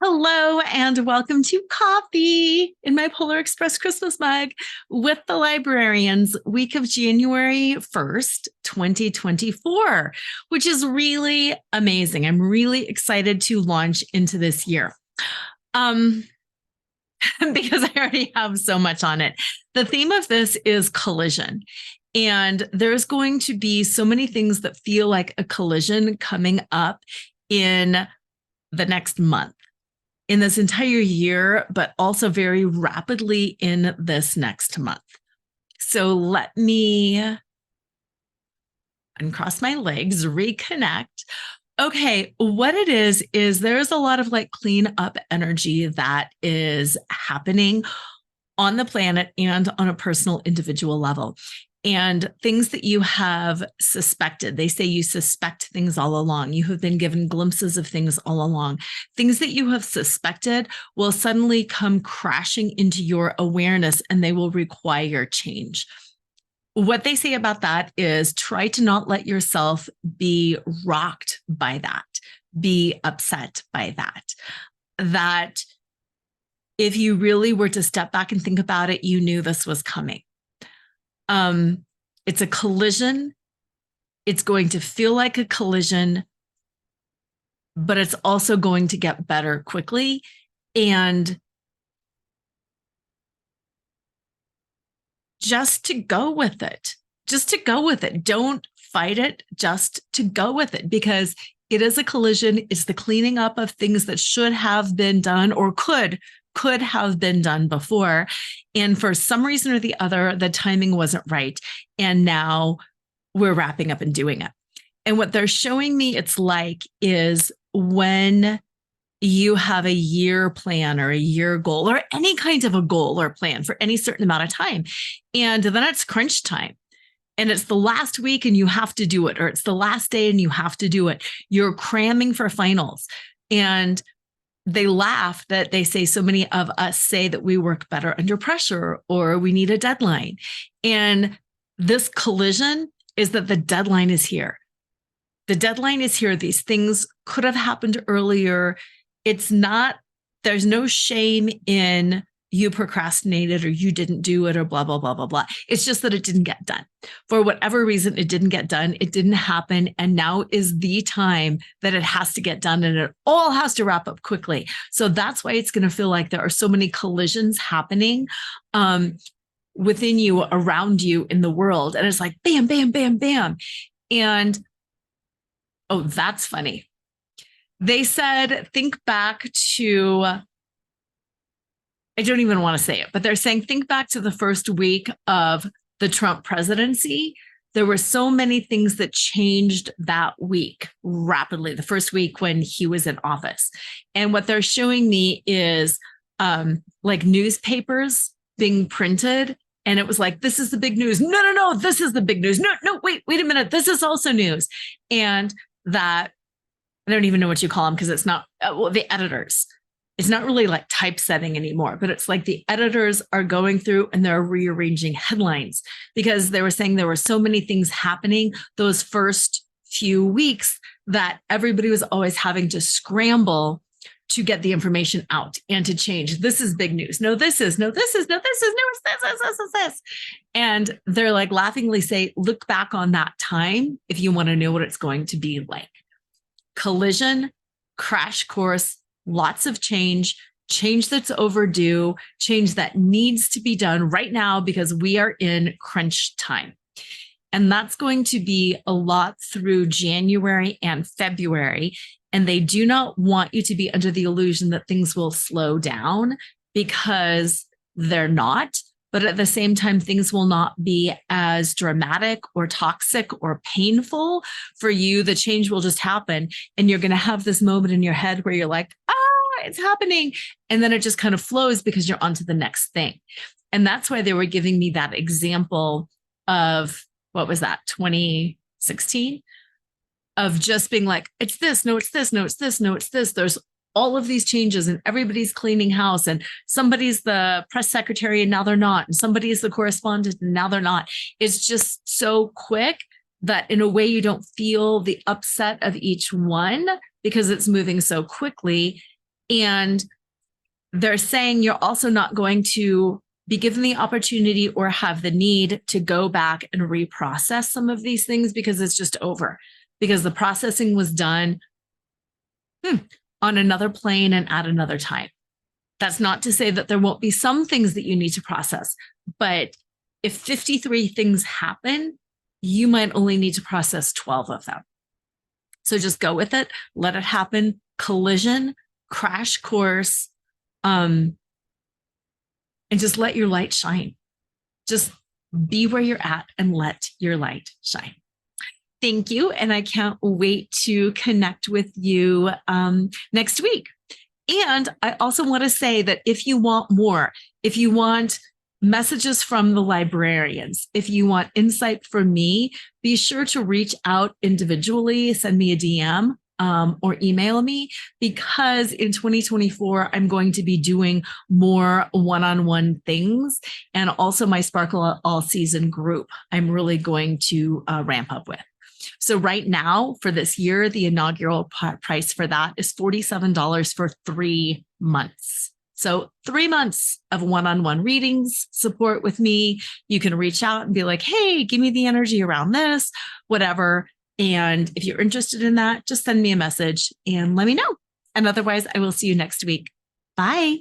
Hello and welcome to Coffee in my Polar Express Christmas mug with the Librarians, week of January 1st, 2024, which is really amazing. I'm really excited to launch into this year. Because I already have so much on it. The theme of this is collision. And there's going to be so many things that feel like a collision coming up in the next month, in this entire year, but also very rapidly in this next month. So let me uncross my legs, reconnect. Okay, what it is there's a lot of like clean up energy that is happening on the planet and on a personal individual level. And things that you have suspected, they say you suspect things all along. You have been given glimpses of things all along. Things that you have suspected will suddenly come crashing into your awareness and they will require change. What they say about that is try to not let yourself be rocked by that, be upset by that. That if you really were to step back and think about it, you knew this was coming. It's a collision. It's going to feel like a collision, but it's also going to get better quickly. And just to go with it, Don't fight it, just to go with it, because it is a collision. It's the cleaning up of things that should have been done or could have been done before. And for some reason or the other, the timing wasn't right. And now we're wrapping up and doing it. And what they're showing me it's like is when you have a year plan or a year goal or any kind of a goal or plan for any certain amount of time. And then it's crunch time. And it's the last week and you have to do it, or it's the last day and you have to do it. You're cramming for finals. And they laugh that they say so many of us say that we work better under pressure or we need a deadline. And this collision is that the deadline is here. The deadline is here. These things could have happened earlier. There's no shame in you procrastinated or you didn't do it or blah, blah, blah, blah, blah. It's just that it didn't get done. For whatever reason, it didn't get done. It didn't happen. And now is the time that it has to get done and it all has to wrap up quickly. So that's why it's going to feel like there are so many collisions happening within you, around you in the world. And it's like, bam, bam, bam, bam. And, oh, that's funny. They said, think back to, I don't even want to say it, but they're saying, think back to the first week of the Trump presidency. There were so many things that changed that week rapidly, the first week when he was in office. And what they're showing me is like newspapers being printed. And it was like, this is the big news. No, this is the big news. No, wait a minute. This is also news. And that, I don't even know what you call them because it's not, the editors. It's not really like typesetting anymore, but it's like the editors are going through and they're rearranging headlines because they were saying there were so many things happening those first few weeks that everybody was always having to scramble to get the information out and to change. This is big news. No, this is news. It's this. And they're like laughingly say, look back on that time if you want to know what it's going to be like. Collision, crash course, lots of change that's overdue, change that needs to be done right now because we are in crunch time. And that's going to be a lot through January and February. And they do not want you to be under the illusion that things will slow down because they're not. But at the same time, things will not be as dramatic or toxic or painful for you. The change will just happen. And you're going to have this moment in your head where you're like, it's happening. And then it just kind of flows because you're on to the next thing. And that's why they were giving me that example of, what was that, 2016? Of just being like, it's this, no, it's this, no, it's this, no, it's this. There's all of these changes and everybody's cleaning house and somebody's the press secretary and now they're not. And somebody's the correspondent and now they're not. It's just so quick that in a way you don't feel the upset of each one because it's moving so quickly. And they're saying you're also not going to be given the opportunity or have the need to go back and reprocess some of these things because it's just over, because the processing was done on another plane and at another time. That's not to say that there won't be some things that you need to process, but if 53 things happen, you might only need to process 12 of them. So just go with it, let it happen, collision, crash course, and just let your light shine. Just be where you're at and let your light shine. Thank you. And I can't wait to connect with you next week. And I also want to say that if you want more, if you want messages from the librarians, if you want insight from me, be sure to reach out individually, send me a DM or email me, because in 2024, I'm going to be doing more one-on-one things. And also my Sparkle All Season group, I'm really going to ramp up with. So right now for this year, the inaugural price for that is $47 for 3 months. So 3 months of one-on-one readings, support with me. You can reach out and be like, hey, give me the energy around this, whatever. And if you're interested in that, just send me a message and let me know. And otherwise, I will see you next week. Bye.